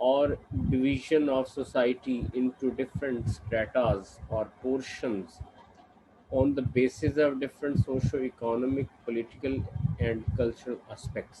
or division of society into different stratas or portions on the basis of different socio-economic, political and cultural aspects।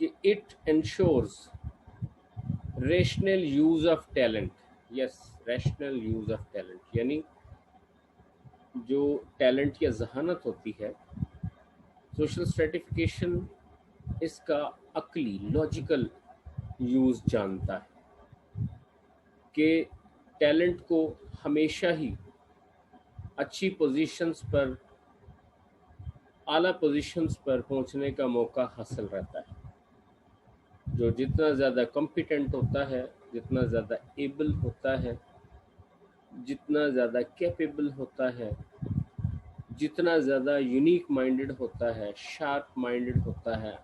کہ it insures rational use of talent. Yes, rational use of talent یعنی جو talent یا ذہانت ہوتی ہے، social اسٹریٹیفیکیشن اس کا عقلی logical use جانتا ہے کہ ٹیلنٹ کو ہمیشہ ہی اچھی پوزیشنز پر، اعلیٰ پوزیشنز پر پہنچنے کا موقع حاصل رہتا ہے. جو جتنا زیادہ کمپیٹنٹ ہوتا ہے، جتنا زیادہ ایبل ہوتا ہے، جتنا زیادہ کیپیبل ہوتا ہے، جتنا زیادہ یونیک مائنڈڈ ہوتا ہے، شارپ مائنڈڈ ہوتا ہے،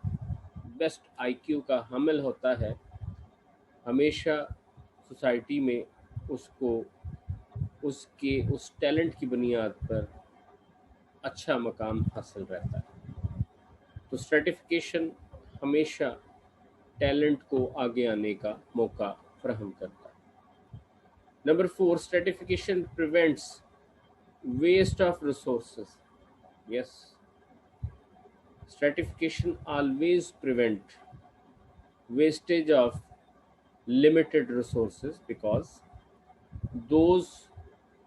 بیسٹ آئی کیو کا حامل ہوتا ہے، ہمیشہ سوسائٹی میں اس کو اس ٹیلنٹ کی بنیاد پر اچھا مقام حاصل رہتا ہے. تو اسٹریٹیفیکیشن ہمیشہ ٹیلنٹ کو آگے آنے کا موقع فراہم کرتا ہے. Number 4، stratification prevents waste of resources. Yes, stratification always prevent wastage of limited resources because those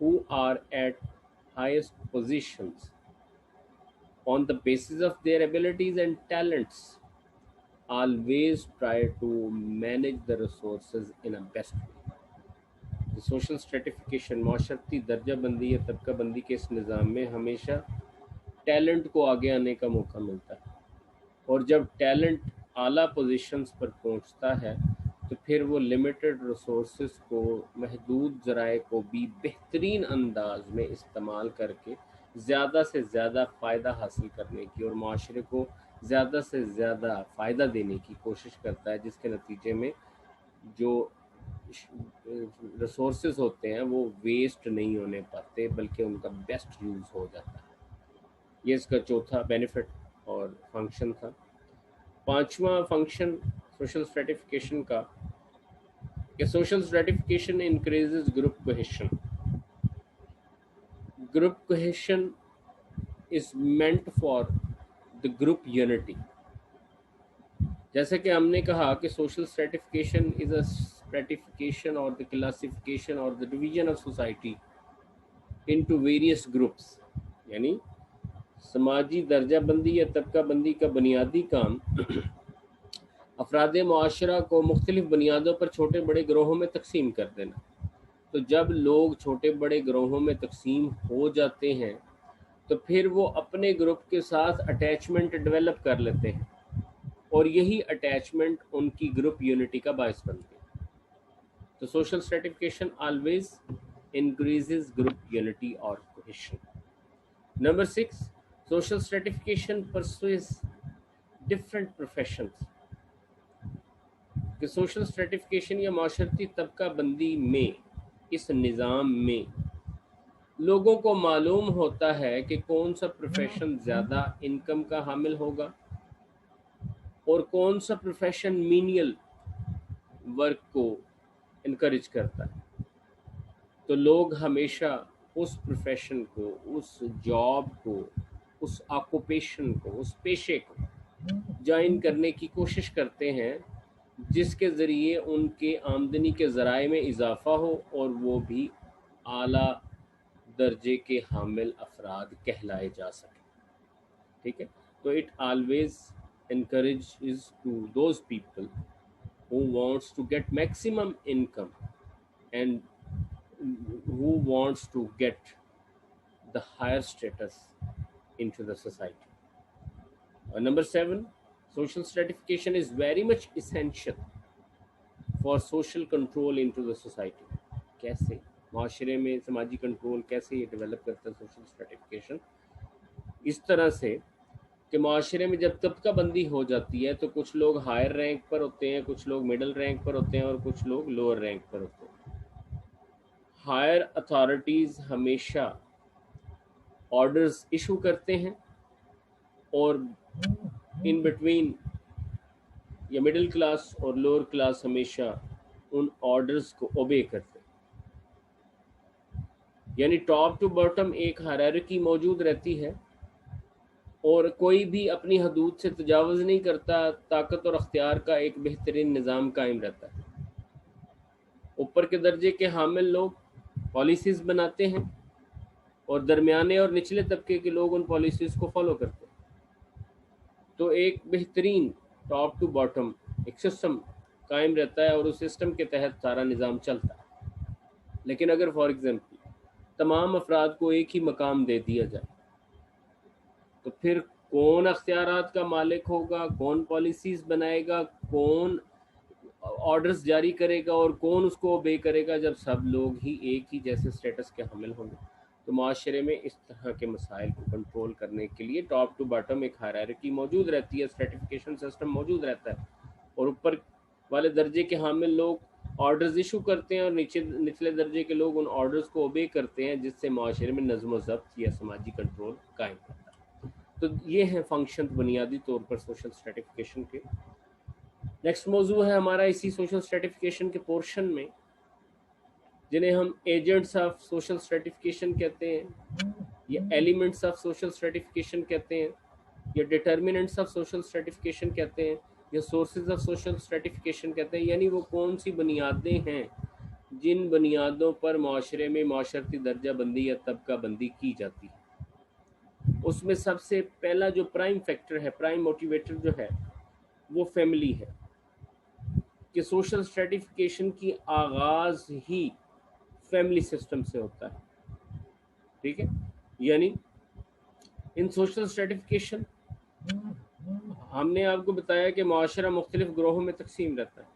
who are at highest positions on the basis of their abilities and talents always try to manage the resources in a best way. Social stratification, معاشرتی درجہ بندی یا طبقہ بندی کے اس نظام میں ہمیشہ ٹیلنٹ کو آگے آنے کا موقع ملتا ہے، اور جب ٹیلنٹ اعلیٰ پوزیشنز پر پہنچتا ہے تو پھر وہ لمیٹڈ ریسورسز کو، محدود ذرائع کو بھی بہترین انداز میں استعمال کر کے زیادہ سے زیادہ فائدہ حاصل کرنے کی اور معاشرے کو زیادہ سے زیادہ فائدہ دینے کی کوشش کرتا ہے، جس کے نتیجے میں جو ریسورسز ہوتے ہیں وہ ویسٹ نہیں ہونے پاتے بلکہ ان کا بیسٹ یوز ہو جاتا ہے. یہ اس کا چوتھا بینیفٹ اور فنکشن تھا. پانچواں فنکشن سوشل اسٹریٹیفیکیشن کا کہ social stratification increases group cohesion. Group cohesion is meant for the group unity. جیسے کہ ہم نے کہا کہ سوشل اسٹریٹیفیکیشن از اے اسٹریٹیفیکیشن اور the classification or the division of society into various groups. یعنی سماجی درجہ بندی یا طبقہ بندی کا بنیادی کام افراد معاشرہ کو مختلف بنیادوں پر چھوٹے بڑے گروہوں میں تقسیم کر دینا. تو جب لوگ چھوٹے بڑے گروہوں میں تقسیم ہو جاتے ہیں تو پھر وہ اپنے گروپ کے ساتھ اٹیچمنٹ ڈیولپ کر لیتے ہیں، اور یہی اٹیچمنٹ ان کی گروپ یونٹی کا باعث بنتی ہے. تو social stratification always increases group unity اور cohesion. Number 6، social stratification pursues different professions. کہ سوشل اسٹریٹیفیکیشن یا معاشرتی طبقہ بندی میں، اس نظام میں لوگوں کو معلوم ہوتا ہے کہ کون سا پروفیشن زیادہ انکم کا حامل ہوگا اور کون سا پروفیشن مینیل ورک کو انکریج کرتا ہے. تو لوگ ہمیشہ اس پروفیشن کو، اس جاب کو، اس آکوپیشن کو، اس پیشے کو جوائن کرنے کی کوشش کرتے ہیں جس کے ذریعے ان کے آمدنی کے ذرائع میں اضافہ ہو اور وہ بھی اعلیٰ درجے کے حامل افراد کہلائے جا سکیں. ٹھیک ہے، تو it always encourages to those people who wants to get maximum income and who wants to get the higher status into the society. Number 7, social stratification is very much essential for social control into the society. کیسے معاشرے میں سماجی control کیسے یہ develop کرتا ہے social اسٹریٹیفیکیشن؟ اس طرح سے کہ معاشرے میں جب طبقہ بندی ہو جاتی ہے تو کچھ لوگ ہائر رینک پر ہوتے ہیں، کچھ لوگ مڈل رینک پر ہوتے ہیں اور کچھ لوگ لوور رینک پر ہوتے ہیں. ہائر اتھارٹیز ہمیشہ آرڈرز ایشو کرتے ہیں اور ان بٹوین یا مڈل کلاس اور لوور کلاس ہمیشہ ان آرڈرز کو اوبے کرتے ہیں. یعنی ٹاپ ٹو باٹم ایک ہائرارکی موجود رہتی ہے اور کوئی بھی اپنی حدود سے تجاوز نہیں کرتا، طاقت اور اختیار کا ایک بہترین نظام قائم رہتا ہے۔ اوپر کے درجے کے حامل لوگ پالیسیز بناتے ہیں اور درمیانے اور نچلے طبقے کے لوگ ان پالیسیز کو فالو کرتے ہیں۔ تو ایک بہترین ٹاپ ٹو باٹم ایک سسٹم قائم رہتا ہے اور اس سسٹم کے تحت سارا نظام چلتا ہے۔ لیکن اگر فار ایگزامپل تمام افراد کو ایک ہی مقام دے دیا جائے تو پھر کون اختیارات کا مالک ہوگا، کون پالیسیز بنائے گا، کون آرڈرز جاری کرے گا اور کون اس کو اوبے کرے گا؟ جب سب لوگ ہی ایک ہی جیسے سٹیٹس کے حامل ہوں گے۔ تو معاشرے میں اس طرح کے مسائل کو کنٹرول کرنے کے لیے ٹاپ ٹو باٹم ایک ہائرارکی موجود رہتی ہے، اسٹریٹیفیکیشن سسٹم موجود رہتا ہے، اور اوپر والے درجے کے حامل لوگ آرڈرز ایشو کرتے ہیں اور نچلے درجے کے لوگ ان آرڈرز کو اوبے کرتے ہیں، جس سے معاشرے میں نظم و ضبط یا سماجی کنٹرول قائم ہوتا ہے۔ تو یہ ہیں فنکشن بنیادی طور پر سوشل اسٹریٹیفیکیشن کے۔ نیکسٹ موضوع ہے ہمارا اسی سوشل اسٹریٹیفیکیشن کے پورشن میں، جنہیں ہم ایجنٹس آف سوشل اسٹریٹیفیکیشن کہتے ہیں، یا ایلیمنٹس آف سوشل اسٹریٹیفیکیشن کہتے ہیں، یا ڈٹرمنٹس آف سوشل اسٹریٹیفیکیشن کہتے ہیں، یا سورسز آف سوشل اسٹریٹیفیکیشن کہتے ہیں۔ یعنی وہ کون سی بنیادیں ہیں جن بنیادوں پر معاشرے میں معاشرتی درجہ بندی یا طبقہ بندی کی جاتی ہے۔ اس میں سب سے پہلا جو پرائم فیکٹر ہے، پرائم موٹیویٹر جو ہے، وہ فیملی ہے، کہ سوشل اسٹریٹیفیکیشن کی آغاز ہی فیملی سسٹم سے ہوتا ہے۔ ٹھیک ہے، یعنی ان سوشل اسٹریٹیفیکیشن ہم نے آپ کو بتایا کہ معاشرہ مختلف گروہوں میں تقسیم رہتا ہے،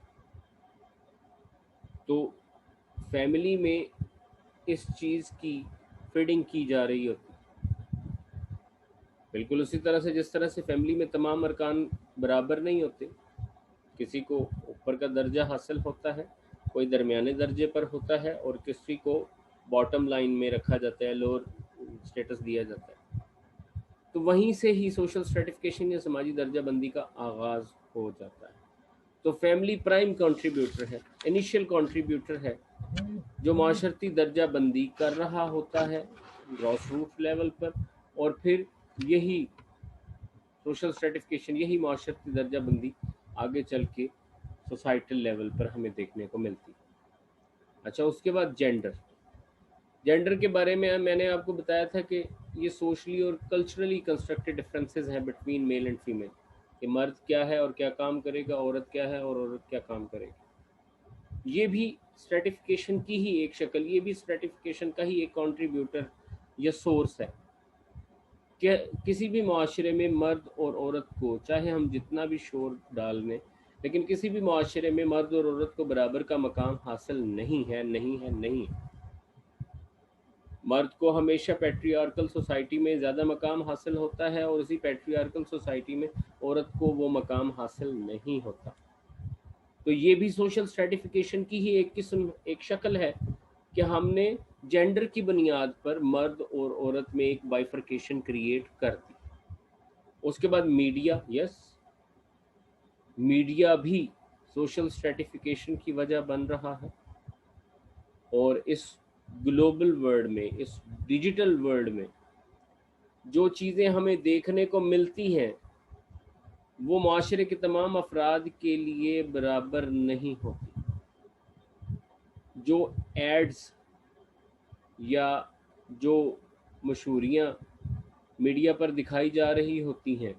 تو فیملی میں اس چیز کی فیڈنگ کی جا رہی ہوتی ہے، بالکل اسی طرح سے جس طرح سے فیملی میں تمام ارکان برابر نہیں ہوتے، کسی کو اوپر کا درجہ حاصل ہوتا ہے، کوئی درمیانے درجے پر ہوتا ہے، اور کسی کو باٹم لائن میں رکھا جاتا ہے، لوور سٹیٹس دیا جاتا ہے۔ تو وہیں سے ہی سوشل اسٹریٹیفیکیشن یا سماجی درجہ بندی کا آغاز ہو جاتا ہے۔ تو فیملی پرائم کنٹریبیوٹر ہے، انیشیل کنٹریبیوٹر ہے، جو معاشرتی درجہ بندی کر رہا ہوتا ہے گراس روٹ لیول پر، اور پھر یہی سوشل اسٹریٹیفیکیشن، یہی معاشرتی درجہ بندی آگے چل کے سوسائٹل لیول پر ہمیں دیکھنے کو ملتی ہے۔ اچھا، اس کے بعد جینڈر کے بارے میں نے آپ کو بتایا تھا کہ یہ سوشلی اور کلچرلی کنسٹرکٹڈ ڈفرینسز ہیں بٹوین میل اینڈ فیمیل، کہ مرد کیا ہے اور کیا کام کرے گا، عورت کیا ہے اور عورت کیا کام کرے گی۔ یہ بھی اسٹریٹیفیکیشن کی ہی ایک شکل، یہ بھی اسٹریٹیفیکیشن کا ہی ایک کنٹریبیوٹر یا سورس ہے، کہ کسی بھی معاشرے میں مرد اور عورت کو، چاہے ہم جتنا بھی شور ڈال لیں، لیکن کسی بھی معاشرے میں مرد اور عورت کو برابر کا مقام حاصل نہیں ہے، نہیں ہے، نہیں ہے۔ مرد کو ہمیشہ پیٹریارکل سوسائٹی میں زیادہ مقام حاصل ہوتا ہے، اور اسی پیٹریارکل سوسائٹی میں عورت کو وہ مقام حاصل نہیں ہوتا۔ تو یہ بھی سوشل اسٹریٹیفیکیشن کی ہی ایک قسم، ایک شکل ہے، کہ ہم نے جینڈر کی بنیاد پر مرد اور عورت میں ایک بائیفرکیشن کریٹ کر دی۔ اس کے بعد میڈیا، میڈیا بھی سوشل اسٹریٹیفیکیشن کی وجہ بن رہا ہے، اور اس گلوبل ورلڈ میں، اس ڈیجیٹل ورلڈ میں جو چیزیں ہمیں دیکھنے کو ملتی ہیں وہ معاشرے کے تمام افراد کے لیے برابر نہیں ہوتی۔ جو ایڈز یا جو مشہوریاں میڈیا پر دکھائی جا رہی ہوتی ہیں،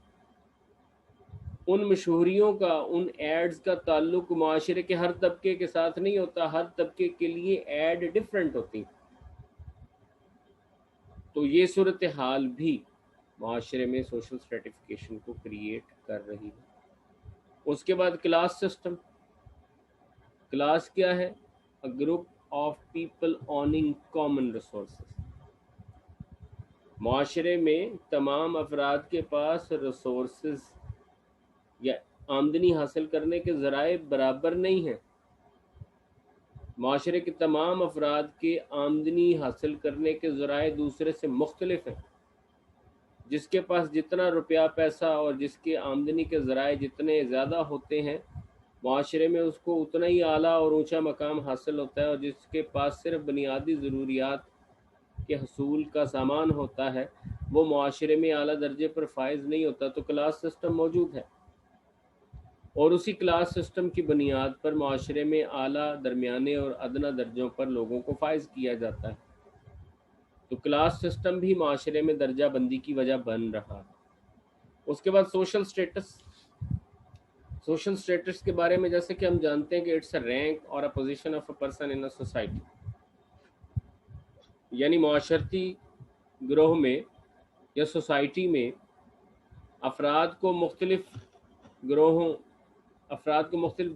ان مشہوریوں کا، ان ایڈز کا تعلق معاشرے کے ہر طبقے کے ساتھ نہیں ہوتا، ہر طبقے کے لیے ایڈ ڈیفرنٹ ہوتی۔ تو یہ صورتحال بھی معاشرے میں سوشل اسٹریٹیفیکیشن کو کریٹ کر رہی ہے۔ اس کے بعد کلاس سسٹم۔ کلاس کیا ہے؟ A group of people owning common resources۔ معاشرے میں تمام افراد کے پاس ریسورسز یا آمدنی حاصل کرنے کے ذرائع برابر نہیں ہیں۔ معاشرے کے تمام افراد کے آمدنی حاصل کرنے کے ذرائع دوسرے سے مختلف ہیں۔ جس کے پاس جتنا روپیہ پیسہ اور جس کے آمدنی کے ذرائع جتنے زیادہ ہوتے ہیں، معاشرے میں اس کو اتنا ہی اعلیٰ اور اونچا مقام حاصل ہوتا ہے، اور جس کے پاس صرف بنیادی ضروریات کے حصول کا سامان ہوتا ہے، وہ معاشرے میں اعلیٰ درجے پر فائز نہیں ہوتا تو کلاس سسٹم موجود ہے، اور اسی کلاس سسٹم کی بنیاد پر معاشرے میں اعلیٰ، درمیانے اور ادنیٰ درجوں پر لوگوں کو فائز کیا جاتا ہے۔ تو کلاس سسٹم بھی معاشرے میں درجہ بندی کی وجہ بن رہا ہے۔ اس کے بعد سوشل سٹیٹس۔ سوشل سٹیٹس کے بارے میں جیسے کہ ہم جانتے ہیں کہ اٹس اے رینک اور a position of a person in a society, یعنی معاشرتی گروہ میں یا سوسائٹی میں افراد کو مختلف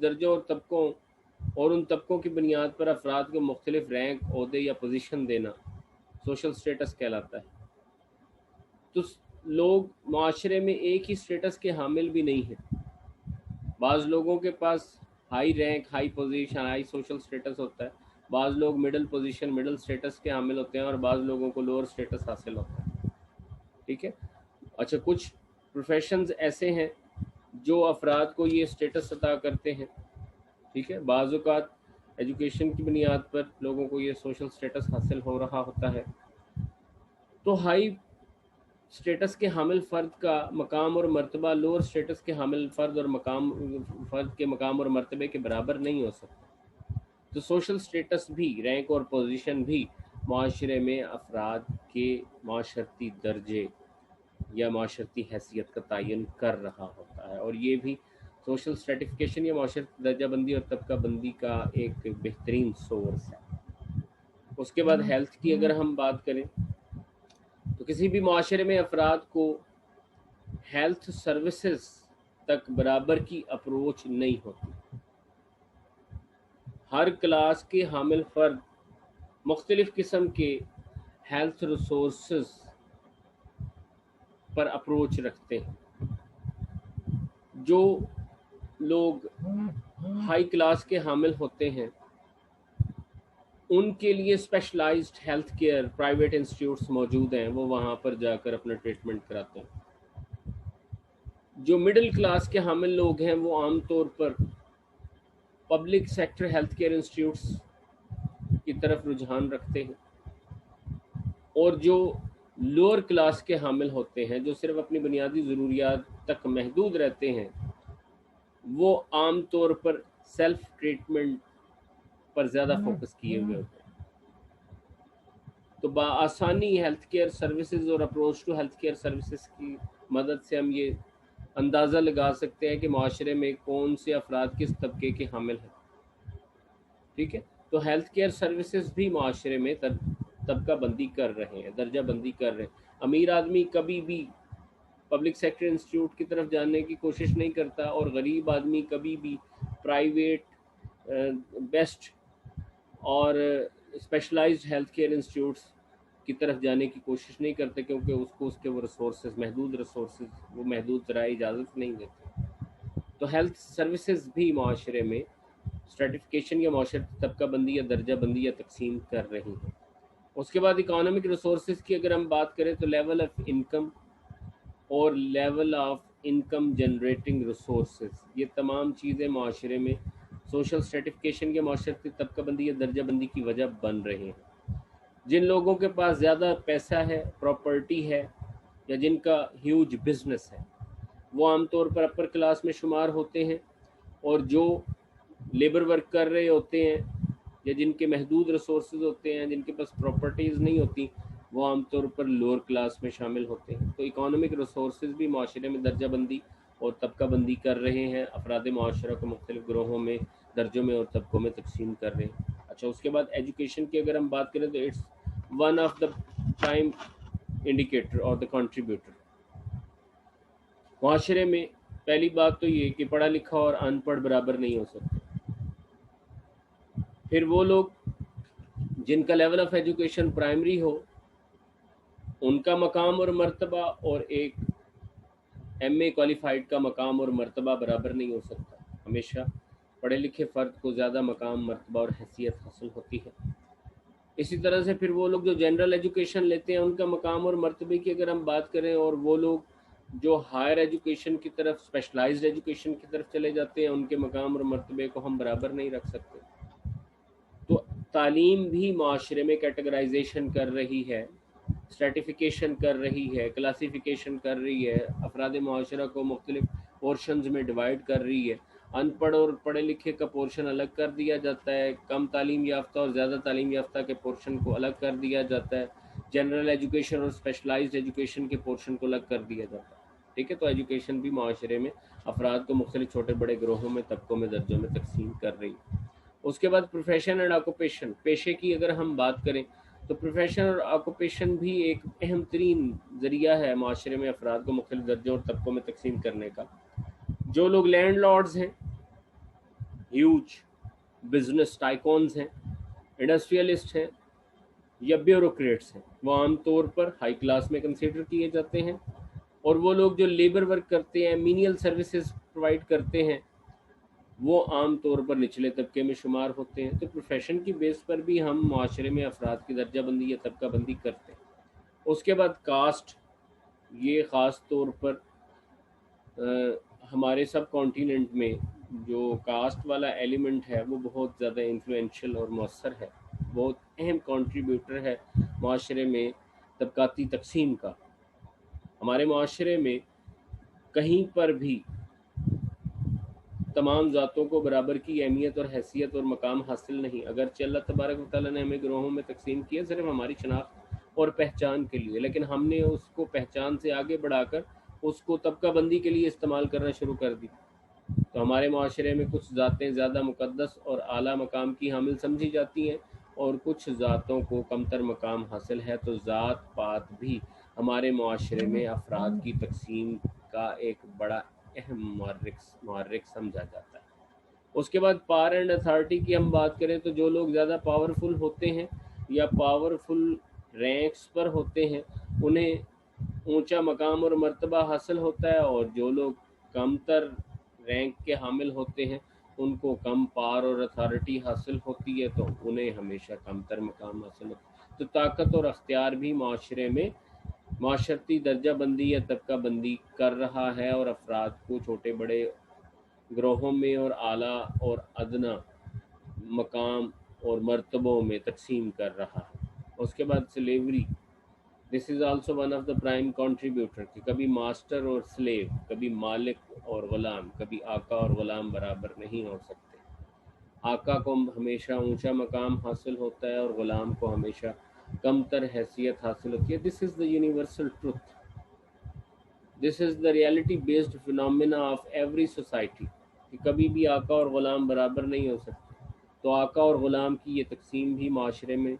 درجوں اور طبقوں، اور ان طبقوں کی بنیاد پر افراد کو مختلف رینک، عہدے یا پوزیشن دینا سوشل سٹیٹس کہلاتا ہے۔ تو لوگ معاشرے میں ایک ہی سٹیٹس کے حامل بھی نہیں ہیں۔ بعض لوگوں کے پاس high rank, high position, high social status ہوتا ہے، بعض لوگ مڈل پوزیشن، مڈل سٹیٹس کے حامل ہوتے ہیں، اور بعض لوگوں کو لوور سٹیٹس حاصل ہوتا ہے۔ ٹھیک ہے، اچھا، کچھ پروفیشنز ایسے ہیں جو افراد کو یہ سٹیٹس عطا کرتے ہیں۔ ٹھیک ہے، بعض اوقات ایجوکیشن کی بنیاد پر لوگوں کو یہ سوشل سٹیٹس حاصل ہو رہا ہوتا ہے۔ تو ہائی سٹیٹس کے حامل فرد کا مقام اور مرتبہ لوور سٹیٹس کے حامل فرد کے مقام اور مرتبے کے برابر نہیں ہو سکتا۔ تو سوشل سٹیٹس بھی، رینک اور پوزیشن بھی معاشرے میں افراد کے معاشرتی درجے یا معاشرتی حیثیت کا تعین کر رہا ہوتا ہے، اور یہ بھی سوشل سٹریٹیفیکیشن یا معاشرتی درجہ بندی اور طبقہ بندی کا ایک بہترین سورس ہے۔ اس کے بعد ہیلتھ کی اگر ہم بات کریں تو کسی بھی معاشرے میں افراد کو ہیلتھ سروسز تک برابر کی اپروچ نہیں ہوتی۔ ہر کلاس کے حامل فرد مختلف قسم کے ہیلتھ ریسورسز پر اپروچ رکھتے ہیں۔ جو لوگ ہائی کلاس کے حامل ہوتے ہیں ان کے لیے specialised health care private institutes موجود ہیں، وہ وہاں پر جا کر اپنا ٹریٹمنٹ کراتے ہیں۔ جو مڈل کلاس کے حامل لوگ ہیں وہ عام طور پر public sector health care institutes کی طرف رجحان رکھتے ہیں، اور جو لوور کلاس کے حامل ہوتے ہیں جو صرف اپنی بنیادی ضروریات تک محدود رہتے ہیں، وہ عام طور پر سیلف ٹریٹمنٹ پر زیادہ فوکس کیے ہوئے ہوتے ہیں۔ تو بآسانی ہیلتھ کیئر سروسز اور approach to health care services کی مدد سے ہم یہ اندازہ لگا سکتے ہیں کہ معاشرے میں کون سے افراد کس طبقے کے حامل ہیں۔ ٹھیک ہے، تو ہیلتھ کیئر سروسز بھی معاشرے میں طبقہ بندی کر رہے ہیں، درجہ بندی کر رہے ہیں۔ امیر آدمی کبھی بھی پبلک سیکٹر انسٹیٹیوٹ کی طرف جانے کی کوشش نہیں کرتا، اور غریب آدمی کبھی بھی پرائیویٹ بیسٹ اور اسپیشلائزڈ ہیلتھ کیئر انسٹیٹیوٹس کی طرف جانے کی کوشش نہیں کرتے، کیونکہ اس کو اس کے وہ محدود ذرائع اجازت نہیں دیتے۔ تو ہیلتھ سروسز بھی معاشرے میں اسٹریٹیفیکیشن یا معاشرتی طبقہ بندی یا درجہ بندی یا تقسیم کر رہی ہیں۔ اس کے بعد اکانومک ریسورسز کی اگر ہم بات کریں تو لیول آف انکم اور level of income generating resources, یہ تمام چیزیں معاشرے میں سوشل سٹریٹیفیکیشن یا معاشرتی طبقہ بندی یا درجہ بندی کی وجہ بن رہے ہیں۔ جن لوگوں کے پاس زیادہ پیسہ ہے، پراپرٹی ہے، یا جن کا ہیوج بزنس ہے، وہ عام طور پر اپر کلاس میں شمار ہوتے ہیں، اور جو لیبر ورک کر رہے ہوتے ہیں یا جن کے محدود ریسورسز ہوتے ہیں، جن کے پاس پراپرٹیز نہیں ہوتی، وہ عام طور پر لوور کلاس میں شامل ہوتے ہیں۔ تو اکانومک ریسورسز بھی معاشرے میں درجہ بندی اور طبقہ بندی کر رہے ہیں، افراد معاشرہ کو مختلف گروہوں میں، درجوں میں اور طبقوں میں تقسیم کر رہے ہیں۔ اچھا، اس کے بعد ایجوکیشن کی اگر ہم بات کریں تو it's one of the prime indicator اور دا کنٹریبیوٹر۔ معاشرے میں پہلی بات تو یہ کہ پڑھا لکھا اور ان پڑھ برابر نہیں ہو سکتے۔ پھر وہ لوگ جن کا لیول آف ایجوکیشن پرائمری ہو، ان کا مقام اور مرتبہ اور ایک ایم اے کوالیفائڈ کا مقام اور مرتبہ برابر نہیں ہو سکتا۔ ہمیشہ پڑھے لکھے فرد کو زیادہ مقام، مرتبہ اور حیثیت حاصل ہوتی ہے۔ اسی طرح سے پھر وہ لوگ جو جنرل ایجوکیشن لیتے ہیں ان کا مقام اور مرتبے کی اگر ہم بات کریں، اور وہ لوگ جو ہائر ایجوکیشن کی طرف، اسپیشلائزڈ ایجوکیشن کی طرف چلے جاتے ہیں، ان کے مقام اور مرتبے کو ہم برابر نہیں رکھ سکتے۔ تو تعلیم بھی معاشرے میں کیٹیگرائزیشن کر رہی ہے، اسٹریٹیفیکیشن کر رہی ہے، کلاسیفیکیشن کر رہی ہے، افراد معاشرہ کو مختلف پورشنز میں ڈیوائڈ کر رہی ہے، ان پڑھ اور پڑھے لکھے کا پورشن الگ کر دیا جاتا ہے، کم تعلیم یافتہ اور زیادہ تعلیم یافتہ کے پورشن کو الگ کر دیا جاتا ہے، جنرل ایجوکیشن اور اسپیشلائزڈ ایجوکیشن کے پورشن کو الگ کر دیا جاتا ہے. ٹھیک ہے، تو ایجوکیشن بھی معاشرے میں افراد کو مختلف چھوٹے بڑے گروہوں میں، طبقوں میں، درجوں میں تقسیم کر رہی ہے. اس کے بعد پروفیشن اینڈ آکوپیشن، پیشے کی اگر ہم بات کریں تو پروفیشن اور آکوپیشن بھی ایک اہم ترین ذریعہ ہے معاشرے میں افراد کو مختلف درجوں اور طبقوں میں تقسیم کرنے کا. جو لوگ لینڈ لارڈز ہیں، ہیوج بزنس ٹائکونز ہیں، انڈسٹریلسٹ ہیں یا بیوروکریٹس ہیں، وہ عام طور پر ہائی کلاس میں کنسیڈر کیے جاتے ہیں. اور وہ لوگ جو لیبر ورک کرتے ہیں، مینیل سروسز پرووائڈ کرتے ہیں، وہ عام طور پر نچلے طبقے میں شمار ہوتے ہیں. تو پروفیشن کی بیس پر بھی ہم معاشرے میں افراد کی درجہ بندی یا طبقہ بندی کرتے ہیں. اس کے بعد کاسٹ، یہ خاص طور پر ہمارے سب کانٹیننٹ میں جو کاسٹ والا ایلیمنٹ ہے وہ بہت زیادہ انفلوئنشل اور مؤثر ہے، بہت اہم کنٹریبیوٹر ہے معاشرے میں طبقاتی تقسیم کا. ہمارے معاشرے میں کہیں پر بھی تمام ذاتوں کو برابر کی اہمیت اور حیثیت اور مقام حاصل نہیں، اگرچہ اللہ تبارک و تعالیٰ نے ہمیں گروہوں میں تقسیم کیا صرف ہماری شناخت اور پہچان کے لیے، لیکن ہم نے اس کو پہچان سے آگے بڑھا کر اس کو طبقہ بندی کے لیے استعمال کرنا شروع کر دی. تو ہمارے معاشرے میں کچھ ذاتیں زیادہ مقدس اور اعلیٰ مقام کی حامل سمجھی جاتی ہیں اور کچھ ذاتوں کو کمتر مقام حاصل ہے. تو ذات پات بھی ہمارے معاشرے میں افراد کی تقسیم کا ایک بڑا اہم محرک سمجھا جاتا ہے. اس کے بعد پاور اینڈ اتھارٹی کی ہم بات کریں تو جو لوگ زیادہ پاورفل ہوتے ہیں یا پاورفل رینکس پر ہوتے ہیں انہیں اونچا مقام اور مرتبہ حاصل ہوتا ہے، اور جو لوگ کم تر رینک کے حامل ہوتے ہیں ان کو کم پاور اور اتھارٹی حاصل ہوتی ہے، تو انہیں ہمیشہ کم تر مقام حاصل ہوتا ہے. تو طاقت اور اختیار بھی معاشرے میں معاشرتی درجہ بندی یا طبقہ بندی کر رہا ہے اور افراد کو چھوٹے بڑے گروہوں میں اور اعلیٰ اور ادنیٰ مقام اور مرتبوں میں تقسیم کر رہا ہے. اس کے بعد slavery, this is also one of the prime contributor, کہ کبھی ماسٹر اور سلیو، کبھی مالک اور غلام، کبھی آقا اور غلام برابر نہیں ہو سکتے. آقا کو ہمیشہ اونچا مقام حاصل ہوتا ہے اور غلام کو ہمیشہ کم تر حیثیت حاصل ہوتی ہے. This is the universal truth, this is the reality based phenomena of every society, کہ کبھی بھی آقا اور غلام برابر نہیں ہو سکتے. تو آقا اور غلام کی یہ تقسیم بھی معاشرے میں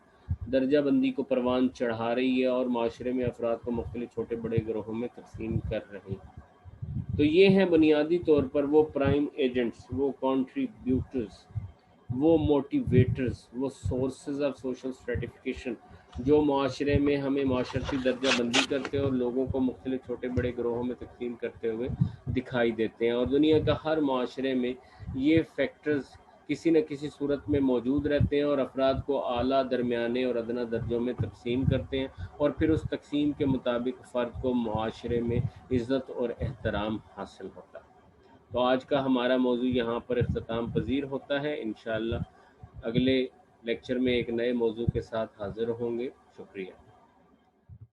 درجہ بندی کو پروان چڑھا رہی ہے اور معاشرے میں افراد کو مختلف چھوٹے بڑے گروہوں میں تقسیم کر رہی ہے. تو یہ ہیں بنیادی طور پر وہ پرائم ایجنٹس، وہ کنٹریبیوٹرز، وہ موٹیویٹرز، وہ سورسز آف سوشل اسٹریٹیفیکیشن جو معاشرے میں ہمیں معاشرتی درجہ بندی کرتے ہیں اور لوگوں کو مختلف چھوٹے بڑے گروہوں میں تقسیم کرتے ہوئے دکھائی دیتے ہیں. اور دنیا کا ہر معاشرے میں یہ فیکٹرز کسی نہ کسی صورت میں موجود رہتے ہیں اور افراد کو اعلیٰ، درمیانے اور ادنیٰ درجوں میں تقسیم کرتے ہیں، اور پھر اس تقسیم کے مطابق فرد کو معاشرے میں عزت اور احترام حاصل ہوتا ہے. تو آج کا ہمارا موضوع یہاں پر اختتام پذیر ہوتا ہے. انشاءاللہ اگلے لیکچر میں ایک نئے موضوع کے ساتھ حاضر ہوں گے. شکریہ.